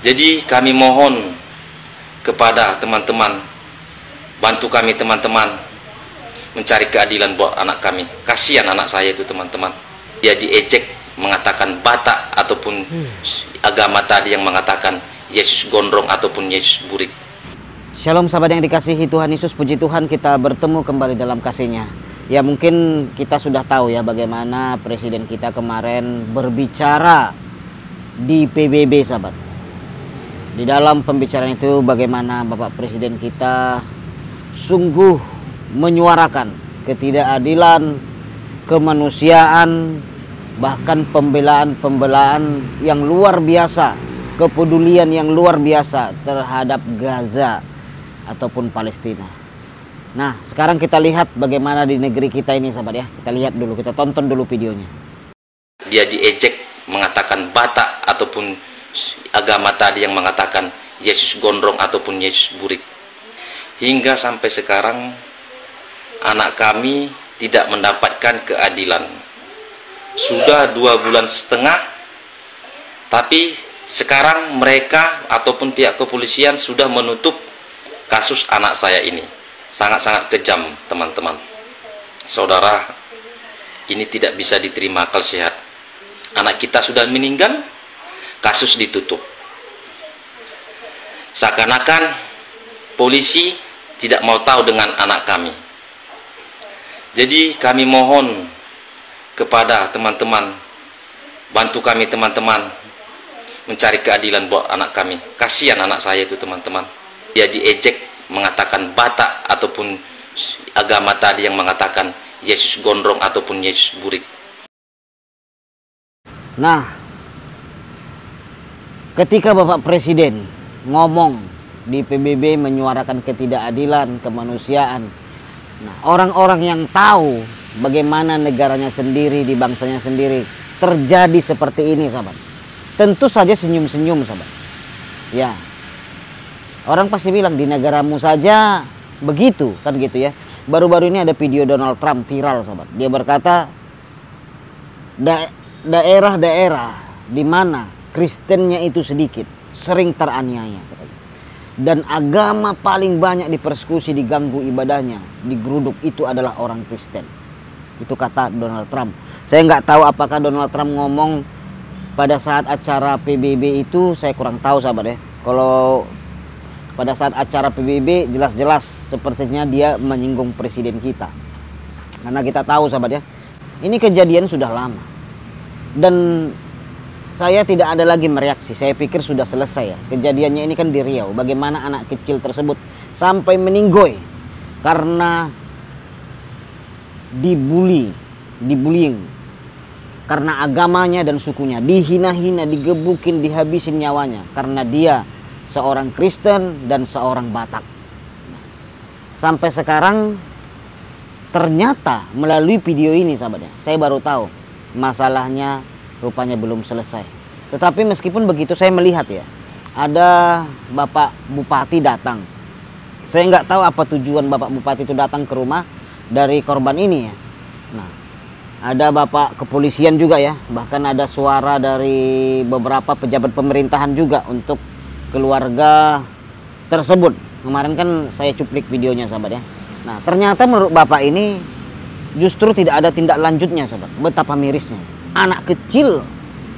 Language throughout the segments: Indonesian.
Jadi kami mohon kepada teman-teman, bantu kami teman-teman mencari keadilan buat anak kami. Kasihan anak saya itu teman-teman. Dia diejek, mengatakan Batak ataupun agama tadi yang mengatakan Yesus gondrong ataupun Yesus burik. Shalom sahabat yang dikasihi Tuhan Yesus, puji Tuhan kita bertemu kembali dalam kasih-Nya. Ya mungkin kita sudah tahu ya bagaimana presiden kita kemarin berbicara di PBB sahabat. Di dalam pembicaraan itu bagaimana Bapak Presiden kita sungguh menyuarakan ketidakadilan, kemanusiaan, bahkan pembelaan-pembelaan yang luar biasa, kepedulian yang luar biasa terhadap Gaza ataupun Palestina. Nah, sekarang kita lihat bagaimana di negeri kita ini sahabat ya. Kita lihat dulu, kita tonton dulu videonya. Dia diejek, mengatakan Batak ataupun agama tadi yang mengatakan Yesus gondrong ataupun Yesus burik. Hingga sampai sekarang anak kami tidak mendapatkan keadilan. Sudah 2,5 bulan, tapi sekarang mereka ataupun pihak kepolisian sudah menutup kasus anak saya ini. Sangat-sangat kejam teman-teman. Saudara, ini tidak bisa diterima akal sehat. Anak kita sudah meninggal, kasus ditutup. Seakan-akan polisi tidak mau tahu dengan anak kami. Jadi kami mohon kepada teman-teman, bantu kami teman-teman mencari keadilan buat anak kami. Kasihan anak saya itu teman-teman. Dia diejek, mengatakan Batak ataupun agama tadi yang mengatakan Yesus gondrong ataupun Yesus burik. Nah, ketika Bapak Presiden ngomong di PBB menyuarakan ketidakadilan, kemanusiaan, nah orang-orang yang tahu bagaimana negaranya sendiri, di bangsanya sendiri terjadi seperti ini sahabat, tentu saja senyum-senyum sahabat. Ya, orang pasti bilang di negaramu saja begitu kan gitu ya. Baru-baru ini ada video Donald Trump viral sahabat. Dia berkata daerah-daerah di mana Kristennya itu sedikit, sering teraniaya. Dan agama paling banyak dipersekusi, diganggu ibadahnya, digeruduk itu adalah orang Kristen. Itu kata Donald Trump. Saya nggak tahu apakah Donald Trump ngomong pada saat acara PBB itu, saya kurang tahu sahabat ya. Kalau pada saat acara PBB jelas-jelas sepertinya dia menyinggung presiden kita. Karena kita tahu sahabat ya, ini kejadian sudah lama. Dan saya tidak ada lagi mereaksi. Saya pikir sudah selesai ya. Kejadiannya ini kan di Riau. Bagaimana anak kecil tersebut sampai meninggoy karena dibullying karena agamanya dan sukunya, dihina-hina, digebukin, dihabisin nyawanya karena dia seorang Kristen dan seorang Batak. Sampai sekarang ternyata melalui video ini sahabatnya, saya baru tahu masalahnya rupanya belum selesai. Tetapi meskipun begitu saya melihat ya, ada Bapak Bupati datang. Saya nggak tahu apa tujuan Bapak Bupati itu datang ke rumah dari korban ini ya. Nah, ada Bapak kepolisian juga ya. Bahkan ada suara dari beberapa pejabat pemerintahan juga untuk keluarga tersebut. Kemarin kan saya cuplik videonya sahabat ya. Nah, ternyata menurut Bapak ini justru tidak ada tindak lanjutnya sahabat. Betapa mirisnya. Anak kecil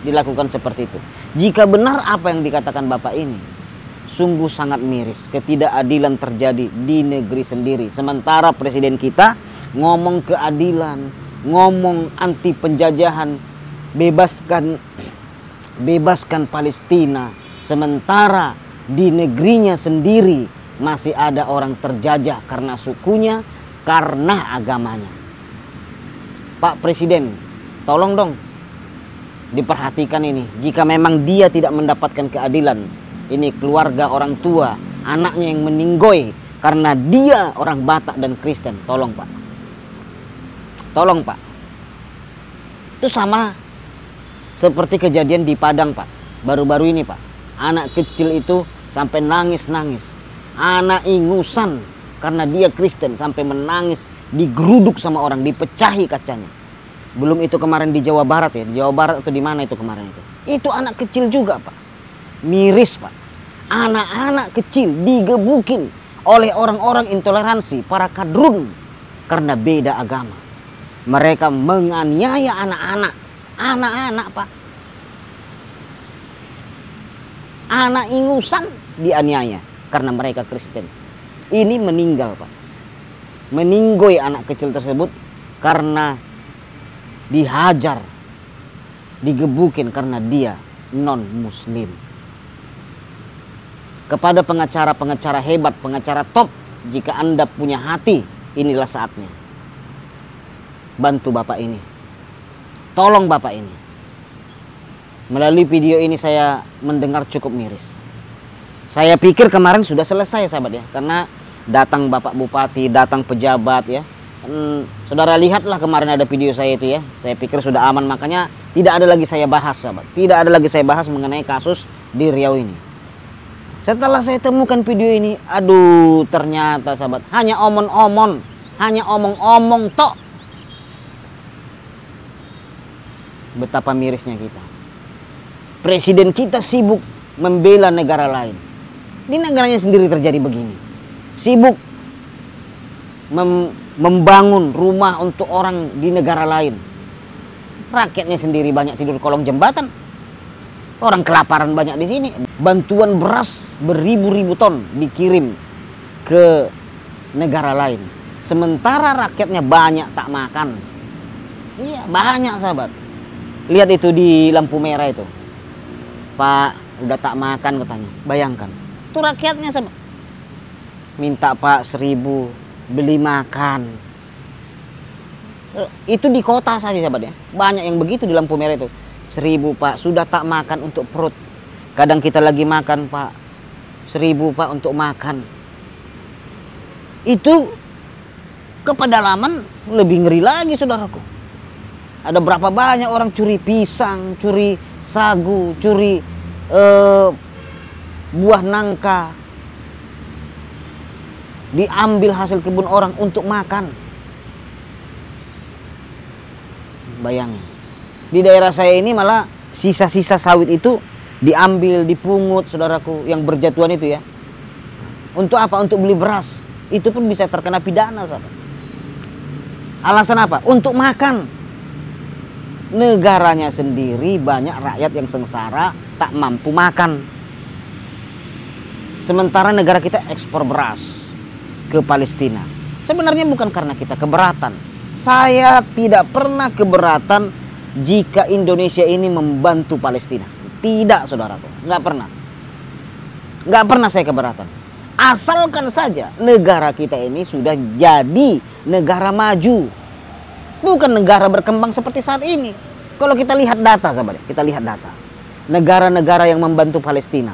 dilakukan seperti itu. Jika benar apa yang dikatakan Bapak ini, sungguh sangat miris. Ketidakadilan terjadi di negeri sendiri. Sementara presiden kita ngomong keadilan, ngomong anti penjajahan, bebaskan Palestina. Sementara di negerinya sendiri masih ada orang terjajah karena sukunya, karena agamanya. Pak Presiden, tolong dong diperhatikan ini. Jika memang dia tidak mendapatkan keadilan, ini keluarga, orang tua, anaknya yang meninggoy karena dia orang Batak dan Kristen. Tolong Pak. Tolong Pak. Itu sama seperti kejadian di Padang Pak. Baru-baru ini Pak. Anak kecil itu sampai nangis-nangis. Anak ingusan karena dia Kristen sampai menangis, digeruduk sama orang, dipecahi kacanya. Belum itu kemarin di Jawa Barat ya. Di Jawa Barat itu di mana itu kemarin itu? Itu anak kecil juga Pak. Miris, Pak. Anak-anak kecil digebukin oleh orang-orang intoleransi, para kadrun, karena beda agama. Mereka menganiaya anak-anak. Anak-anak, Pak. Anak ingusan dianiaya karena mereka Kristen. Ini meninggal, Pak. Meninggoy anak kecil tersebut karena dihajar, digebukin karena dia non-muslim. Kepada pengacara-pengacara hebat, pengacara top, jika Anda punya hati, inilah saatnya. Bantu Bapak ini. Tolong Bapak ini. Melalui video ini saya mendengar cukup miris. Saya pikir kemarin sudah selesai, sahabat ya. Karena datang Bapak Bupati, datang pejabat ya. Saudara lihatlah kemarin ada video saya itu ya. Saya pikir sudah aman, makanya tidak ada lagi saya bahas, sahabat. Tidak ada lagi saya bahas mengenai kasus di Riau ini. Setelah saya temukan video ini, aduh ternyata sahabat, hanya omong-omong, hanya omong-omong tok. Betapa mirisnya kita. Presiden kita sibuk membela negara lain. Di negaranya sendiri terjadi begini. Sibuk membangun rumah untuk orang di negara lain. Rakyatnya sendiri banyak tidur kolong jembatan. Orang kelaparan banyak di sini. Bantuan beras beribu-ribu ton dikirim ke negara lain. Sementara rakyatnya banyak tak makan. Iya, banyak sahabat. Lihat itu di lampu merah itu. Pak, udah tak makan katanya. Bayangkan. Itu rakyatnya sahabat. Minta Pak 1.000 beli makan. Itu di kota saja sahabat ya. Banyak yang begitu di lampu merah itu. 1.000 Pak, sudah tak makan untuk perut. Kadang kita lagi makan Pak, 1.000 Pak untuk makan. Itu ke pedalaman lebih ngeri lagi saudaraku. Ada berapa banyak orang curi pisang, curi sagu, curi buah nangka. Diambil hasil kebun orang untuk makan. Bayangin. Di daerah saya ini malah sisa-sisa sawit itu diambil, dipungut saudaraku yang berjatuhan itu ya. Untuk apa? Untuk beli beras. Itu pun bisa terkena pidana sahabat. Alasan apa? Untuk makan. Negaranya sendiri banyak rakyat yang sengsara tak mampu makan. Sementara negara kita ekspor beras ke Palestina. Sebenarnya bukan karena kita keberatan. Saya tidak pernah keberatan jika Indonesia ini membantu Palestina. Tidak saudaraku, nggak pernah. Nggak pernah saya keberatan. Asalkan saja negara kita ini sudah jadi negara maju. Bukan negara berkembang seperti saat ini. Kalau kita lihat data sahabat, kita lihat data. Negara-negara yang membantu Palestina.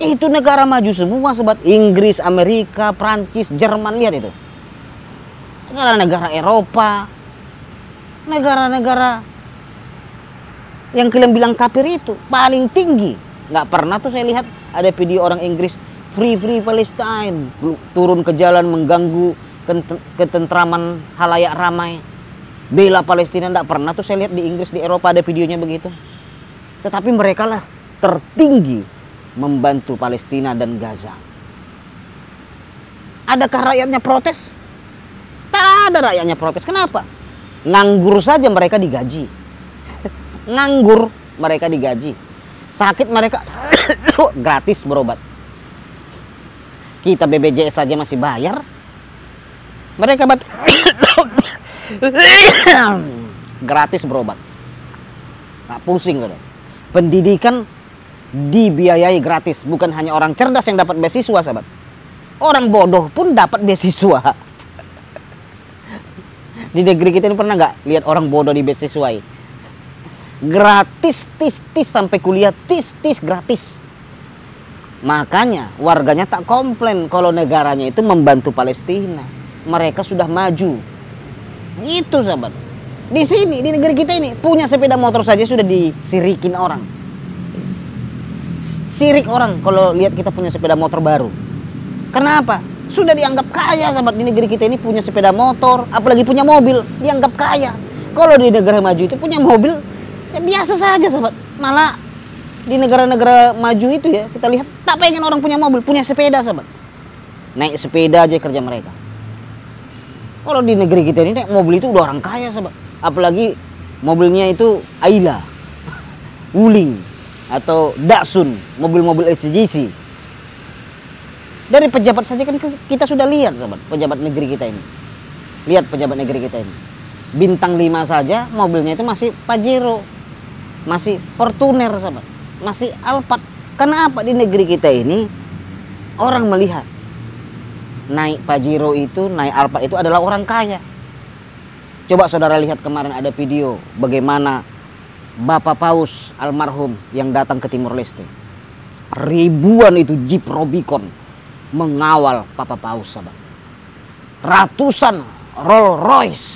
Itu negara maju semua sahabat. Inggris, Amerika, Prancis, Jerman, lihat itu. Negara-negara Eropa. Negara-negara yang kalian bilang kafir itu paling tinggi. Nggak pernah tuh saya lihat ada video orang Inggris free Palestine turun ke jalan mengganggu ketentraman halayak ramai, bela Palestina. Nggak pernah tuh saya lihat di Inggris, di Eropa ada videonya begitu. Tetapi mereka lah tertinggi membantu Palestina dan Gaza. Adakah rakyatnya protes? Tak ada rakyatnya protes. Kenapa? Nganggur saja mereka digaji. Nganggur mereka digaji. Sakit mereka gratis berobat. Kita BPJS saja masih bayar. Mereka gratis berobat. Nggak pusing loh. Pendidikan dibiayai gratis. Bukan hanya orang cerdas yang dapat beasiswa sahabat. Orang bodoh pun dapat beasiswa. Di negeri kita ini pernah nggak lihat orang bodoh di beasiswai? Gratis, tis sampai kuliah, tis gratis. Makanya warganya tak komplain kalau negaranya itu membantu Palestina. Mereka sudah maju. Itu sahabat. Di sini, di negeri kita ini, punya sepeda motor saja sudah disirikin orang. Sirik orang kalau lihat kita punya sepeda motor baru. Kenapa? Sudah dianggap kaya sahabat. Di negeri kita ini punya sepeda motor, apalagi punya mobil, dianggap kaya. Kalau di negara maju itu punya mobil, ya biasa saja sahabat. Malah Di negara-negara maju itu ya, kita lihat tak pengen orang punya mobil, punya sepeda sahabat. Naik sepeda aja kerja mereka. Kalau di negeri kita ini naik mobil itu udah orang kaya sahabat. Apalagi mobilnya itu Ayla, Wuling, atau Datsun, mobil-mobil HGC. Dari pejabat saja kan kita sudah lihat sahabat, pejabat negeri kita ini. Lihat pejabat negeri kita ini. Bintang 5 saja mobilnya itu masih Pajero, masih Fortuner sahabat, masih Alphard. Kenapa di negeri kita ini orang melihat naik Pajero itu, naik Alphard itu adalah orang kaya. Coba saudara lihat kemarin ada video bagaimana Bapak Paus almarhum yang datang ke Timor Leste. Ribuan itu Jeep Rubicon mengawal Bapak Paus sahabat. Ratusan Rolls Royce.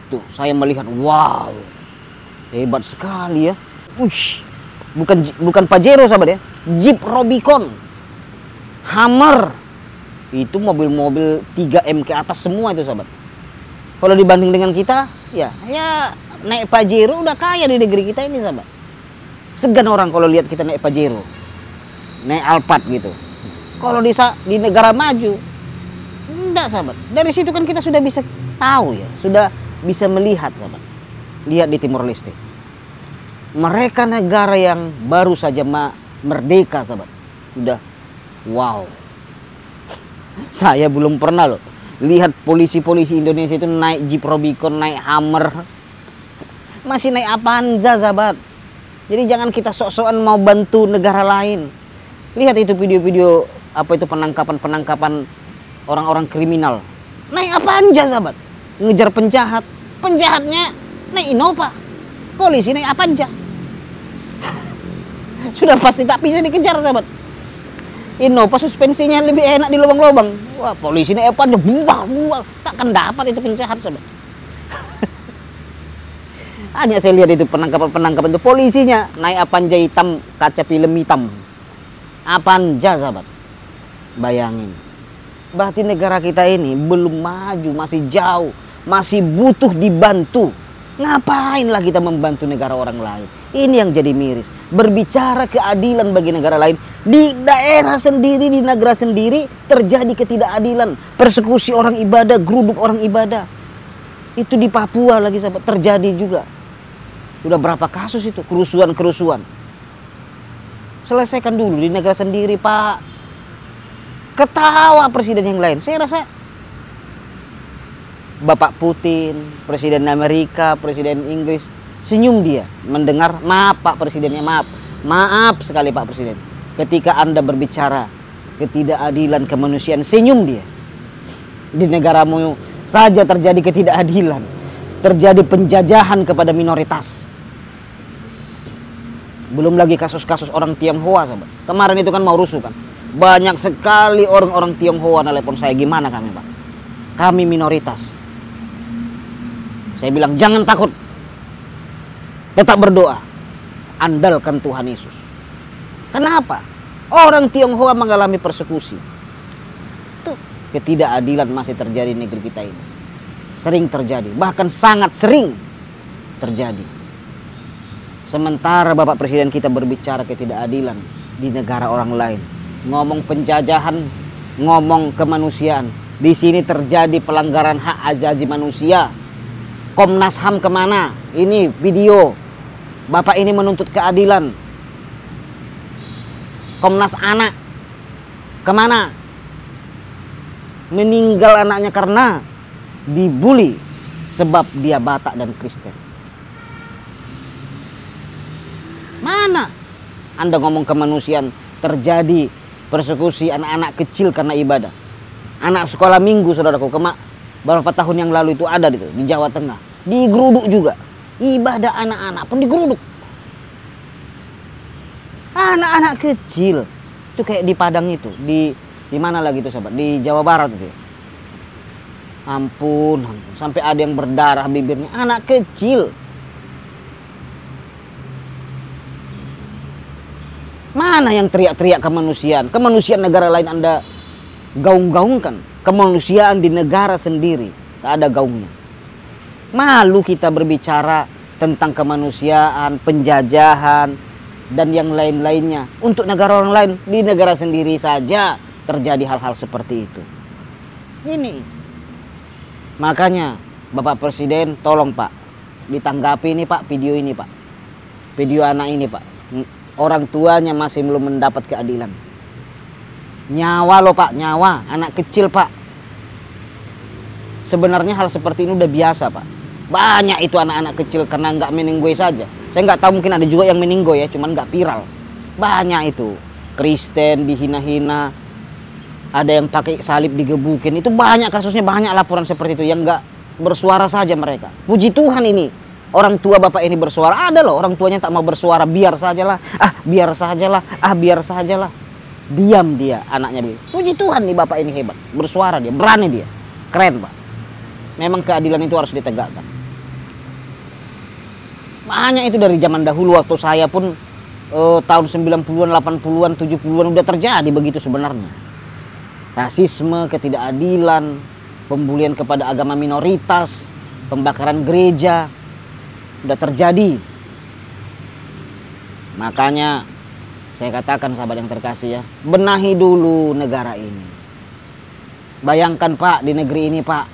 Tuh saya melihat, wow, hebat sekali ya. Ush, bukan Pajero sahabat ya, Jeep Rubicon, Hummer, itu mobil-mobil 3M ke atas semua itu sahabat. Kalau dibanding dengan kita, ya naik Pajero udah kaya di negeri kita ini sahabat. Segan orang kalau lihat kita naik Pajero, naik Alphard gitu. Kalau di negara maju, enggak sahabat. Dari situ kan kita sudah bisa tahu ya, sudah bisa melihat sahabat. Lihat di Timor Leste. Mereka negara yang baru saja merdeka sahabat. Udah wow. Saya belum pernah loh lihat polisi-polisi Indonesia itu naik Jeep Rubicon, naik Hummer, masih naik Avanza sahabat. Jadi jangan kita sok-sokan mau bantu negara lain. Lihat itu video-video apa itu penangkapan orang-orang kriminal, naik Avanza sahabat, ngejar penjahat, penjahatnya naik Innova, polisi naik Avanza. Sudah pasti tak bisa dikejar sahabat. Innova suspensinya lebih enak di lubang-lubang. Wah, polisi naik Avanza, buang, takkan dapat itu penjahat sahabat. Hanya saya lihat itu penangkapan itu polisinya naik Avanza hitam, kaca film hitam. Avanza sahabat. Bayangin. Berarti negara kita ini belum maju, masih jauh, masih butuh dibantu. Ngapainlah kita membantu negara orang lain? Ini yang jadi miris. Berbicara keadilan bagi negara lain, di daerah sendiri, di negara sendiri terjadi ketidakadilan, persekusi orang ibadah, geruduk orang ibadah. Itu di Papua lagi sahabat terjadi juga. Udah berapa kasus itu kerusuhan-kerusuhan. Selesaikan dulu di negara sendiri, Pak. Ketawa presiden yang lain. Saya rasa Bapak Putin, Presiden Amerika, Presiden Inggris, senyum dia mendengar, maaf Pak Presidennya, maaf sekali Pak Presiden. Ketika Anda berbicara ketidakadilan kemanusiaan, senyum dia. Di negaramu saja terjadi ketidakadilan, terjadi penjajahan kepada minoritas. Belum lagi kasus-kasus orang Tionghoa sahabat. Kemarin itu kan mau rusuh kan. Banyak sekali orang-orang Tionghoa nelpon saya, gimana kami Pak? Kami minoritas. Saya bilang jangan takut, tetap berdoa, andalkan Tuhan Yesus. Kenapa? Orang Tionghoa mengalami persekusi. Tuh, ketidakadilan masih terjadi di negeri kita ini. Sering terjadi, bahkan sangat sering terjadi. Sementara Bapak Presiden kita berbicara ketidakadilan di negara orang lain, ngomong penjajahan, ngomong kemanusiaan. Di sini terjadi pelanggaran hak asasi manusia. Komnas HAM kemana? Ini video. Bapak ini menuntut keadilan. Komnas Anak kemana? Meninggal anaknya karena dibully sebab dia Batak dan Kristen. Mana? Anda ngomong kemanusiaan, terjadi persekusi anak-anak kecil karena ibadah. Anak sekolah minggu saudaraku, beberapa tahun yang lalu itu ada di Jawa Tengah. Digeruduk juga. Ibadah anak-anak pun digeruduk. Anak-anak kecil. Itu kayak di Padang itu. Di mana lagi itu sahabat? Di Jawa Barat itu. Ampun. Sampai ada yang berdarah bibirnya. Anak kecil. Mana yang teriak-teriak kemanusiaan? Kemanusiaan negara lain Anda gaung-gaungkan. Kemanusiaan di negara sendiri tak ada gaungnya. Malu kita berbicara tentang kemanusiaan, penjajahan, dan yang lain-lainnya. Untuk negara orang lain, di negara sendiri saja terjadi hal-hal seperti itu. Ini makanya Bapak Presiden, tolong Pak, ditanggapi ini Pak, video ini Pak, video anak ini Pak. Orang tuanya masih belum mendapat keadilan. Nyawa loh Pak, nyawa anak kecil Pak. Sebenarnya hal seperti ini udah biasa Pak. Banyak itu anak-anak kecil karena nggak meninggoy saja. Saya nggak tahu, mungkin ada juga yang meninggoy ya, cuman nggak viral. Banyak itu. Kristen dihina-hina, ada yang pakai salib digebukin. Itu banyak kasusnya, banyak laporan seperti itu yang nggak bersuara saja mereka. Puji Tuhan ini orang tua bapak ini bersuara. Ada loh orang tuanya tak mau bersuara, biar sajalah, biar sajalah, biar sajalah. Diam dia, anaknya dia. Puji Tuhan nih bapak ini hebat, bersuara dia, berani dia, keren Pak. Memang keadilan itu harus ditegakkan. Banyak itu dari zaman dahulu, waktu saya pun tahun 90-an, 80-an, 70-an udah terjadi begitu sebenarnya. Rasisme, ketidakadilan, pembulian kepada agama minoritas, pembakaran gereja udah terjadi. Makanya saya katakan sahabat yang terkasih ya, benahi dulu negara ini. Bayangkan Pak, di negeri ini Pak,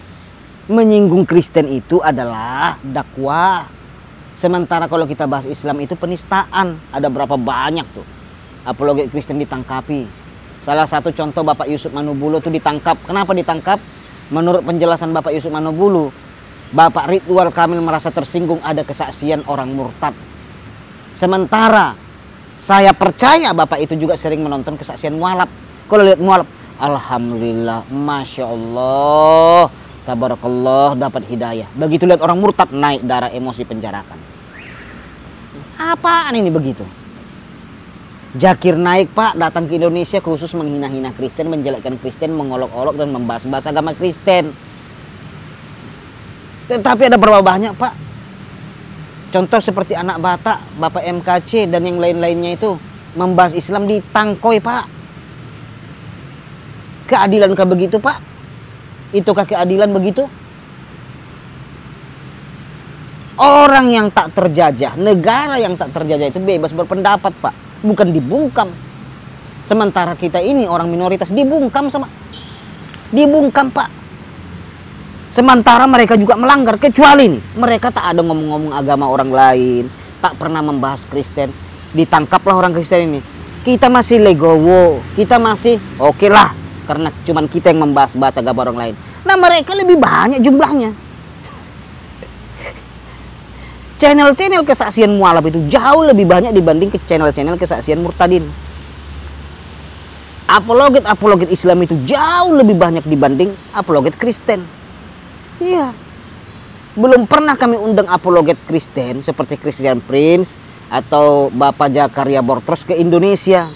menyinggung Kristen itu adalah dakwah. Sementara kalau kita bahas Islam itu penistaan. Ada berapa banyak tuh apologet Kristen ditangkapi. Salah satu contoh Bapak Yusuf Manobulu tuh ditangkap. Kenapa ditangkap? Menurut penjelasan Bapak Yusuf Manobulu, Bapak Ridwan Kamil merasa tersinggung ada kesaksian orang murtad. Sementara saya percaya Bapak itu juga sering menonton kesaksian mualaf. Kalau lihat mualaf, alhamdulillah, masya Allah, tabarakallah, dapat hidayah. Begitu lihat orang murtad, naik darah, emosi, penjarakan. Apaan ini begitu? Zakir Naik Pak datang ke Indonesia khusus menghina-hina Kristen, menjelekkan Kristen, mengolok-olok dan membahas-bahas agama Kristen. Tetapi ada berapa banyak Pak contoh seperti anak Batak, Bapak MKC dan yang lain-lainnya itu membahas Islam ditangkoi Pak. Keadilankah begitu Pak? Itukah keadilan begitu? Orang yang tak terjajah, negara yang tak terjajah itu bebas berpendapat Pak, bukan dibungkam. Sementara kita ini orang minoritas dibungkam Pak. Sementara mereka juga melanggar, kecuali nih mereka tak ada ngomong-ngomong agama orang lain, tak pernah membahas Kristen. Ditangkaplah orang Kristen ini. Kita masih legowo, kita masih oke lah, karena cuman kita yang membahas agama orang lain. Nah mereka lebih banyak jumlahnya. Channel-channel kesaksian mualaf itu jauh lebih banyak dibanding ke channel-channel kesaksian murtadin. Apologet Islam itu jauh lebih banyak dibanding apologet Kristen. Iya. Belum pernah kami undang apologet Kristen seperti Christian Prince atau Bapak Zakaria Bortros ke Indonesia.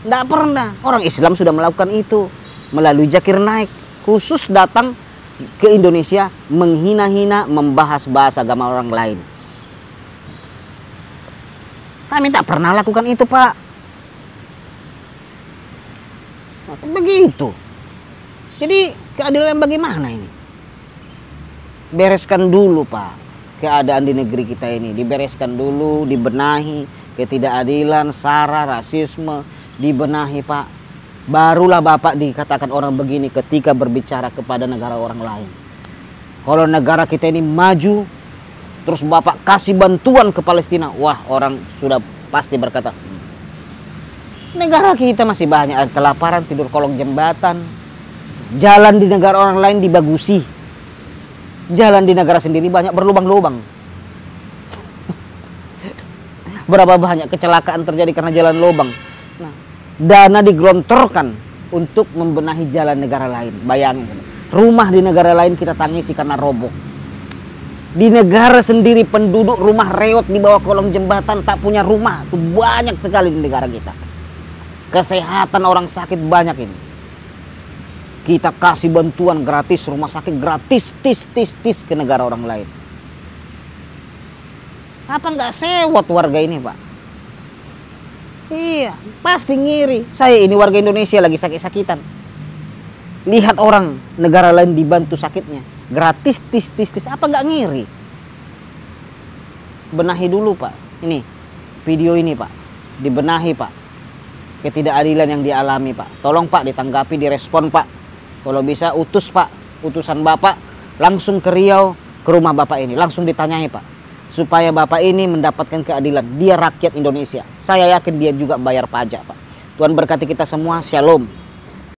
Tidak pernah. Orang Islam sudah melakukan itu melalui Zakir Naik, khusus datang ke Indonesia menghina-hina, membahas agama orang lain. Kami tak pernah lakukan itu Pak. Begitu. Jadi keadilan bagaimana ini? Bereskan dulu Pak keadaan di negeri kita ini. Dibereskan dulu, dibenahi ketidakadilan, sara, rasisme, dibenahi Pak. Barulah Bapak dikatakan orang begini ketika berbicara kepada negara orang lain. Kalau negara kita ini maju, terus Bapak kasih bantuan ke Palestina, wah orang sudah pasti berkata, negara kita masih banyak kelaparan, tidur kolong jembatan, jalan di negara orang lain dibagusi, jalan di negara sendiri banyak berlubang-lubang. Berapa banyak kecelakaan terjadi karena jalan lubang. Nah, dana digelontorkan untuk membenahi jalan negara lain. Bayangin, rumah di negara lain kita tangisi karena roboh. Di negara sendiri penduduk rumah reot di bawah kolong jembatan, tak punya rumah. Itu banyak sekali di negara kita. Kesehatan orang sakit banyak ini. Kita kasih bantuan gratis, rumah sakit gratis, tis ke negara orang lain. Apa nggak sewot warga ini Pak? Iya, pasti ngiri. Saya ini warga Indonesia lagi sakit-sakitan. Lihat orang negara lain dibantu sakitnya. Gratis, tis. Apa nggak ngiri? Benahi dulu Pak. Ini, video ini Pak. dibenahi Pak, ketidakadilan yang dialami Pak. Tolong Pak ditanggapi, direspon Pak. Kalau bisa utus Pak, utusan Bapak langsung ke Riau, ke rumah Bapak ini, langsung ditanyai Pak, supaya Bapak ini mendapatkan keadilan. Dia rakyat Indonesia, saya yakin dia juga bayar pajak Pak. Tuhan berkati kita semua, shalom.